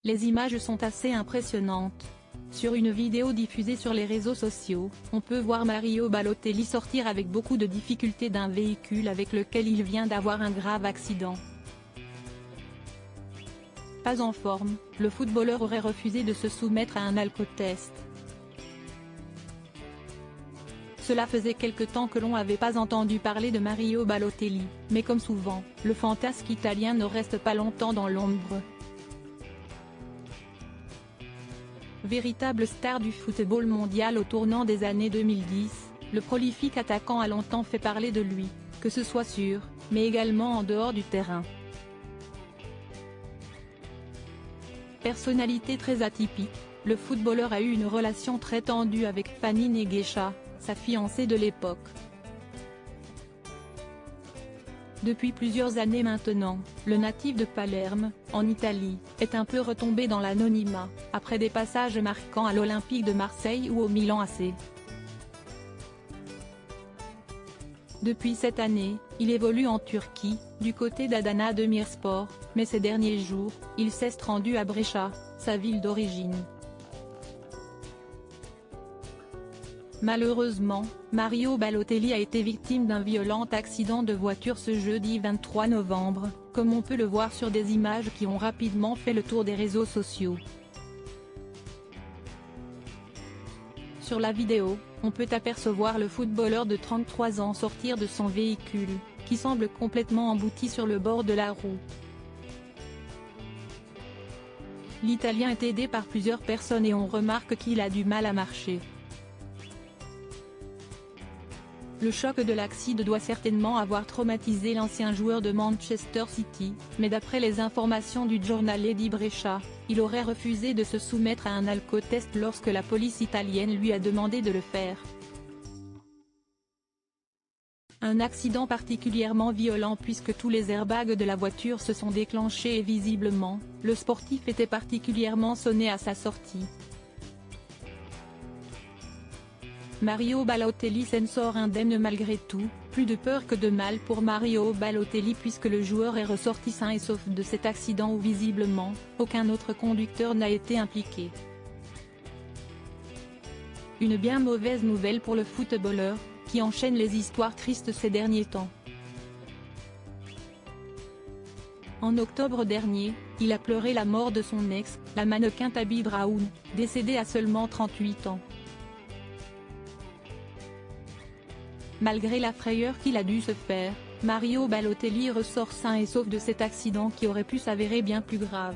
Les images sont assez impressionnantes. Sur une vidéo diffusée sur les réseaux sociaux, on peut voir Mario Balotelli sortir avec beaucoup de difficulté d'un véhicule avec lequel il vient d'avoir un grave accident. Pas en forme, le footballeur aurait refusé de se soumettre à un alcotest. Cela faisait quelque temps que l'on n'avait pas entendu parler de Mario Balotelli, mais comme souvent, le fantasque italien ne reste pas longtemps dans l'ombre. Véritable star du football mondial au tournant des années 2010, le prolifique attaquant a longtemps fait parler de lui, que ce soit sur, mais également en dehors du terrain. Personnalité très atypique, le footballeur a eu une relation très tendue avec Fanny Neguesha, sa fiancée de l'époque. Depuis plusieurs années maintenant, le natif de Palerme, en Italie, est un peu retombé dans l'anonymat, après des passages marquants à l'Olympique de Marseille ou au Milan AC. Depuis cette année, il évolue en Turquie, du côté d'Adana Demirspor, mais ces derniers jours, il s'est rendu à Brescia, sa ville d'origine. Malheureusement, Mario Balotelli a été victime d'un violent accident de voiture ce jeudi 23 novembre, comme on peut le voir sur des images qui ont rapidement fait le tour des réseaux sociaux. Sur la vidéo, on peut apercevoir le footballeur de 33 ans sortir de son véhicule, qui semble complètement embouti sur le bord de la route. L'Italien est aidé par plusieurs personnes et on remarque qu'il a du mal à marcher. Le choc de l'accident doit certainement avoir traumatisé l'ancien joueur de Manchester City, mais d'après les informations du Giornale di Brescia, il aurait refusé de se soumettre à un alcotest lorsque la police italienne lui a demandé de le faire. Un accident particulièrement violent puisque tous les airbags de la voiture se sont déclenchés et visiblement, le sportif était particulièrement sonné à sa sortie. Mario Balotelli s'en sort indemne malgré tout, plus de peur que de mal pour Mario Balotelli puisque le joueur est ressorti sain et sauf de cet accident où visiblement, aucun autre conducteur n'a été impliqué. Une bien mauvaise nouvelle pour le footballeur, qui enchaîne les histoires tristes ces derniers temps. En octobre dernier, il a pleuré la mort de son ex, la mannequin Tabby Brown, décédée à seulement 38 ans. Malgré la frayeur qu'il a dû se faire, Mario Balotelli ressort sain et sauf de cet accident qui aurait pu s'avérer bien plus grave.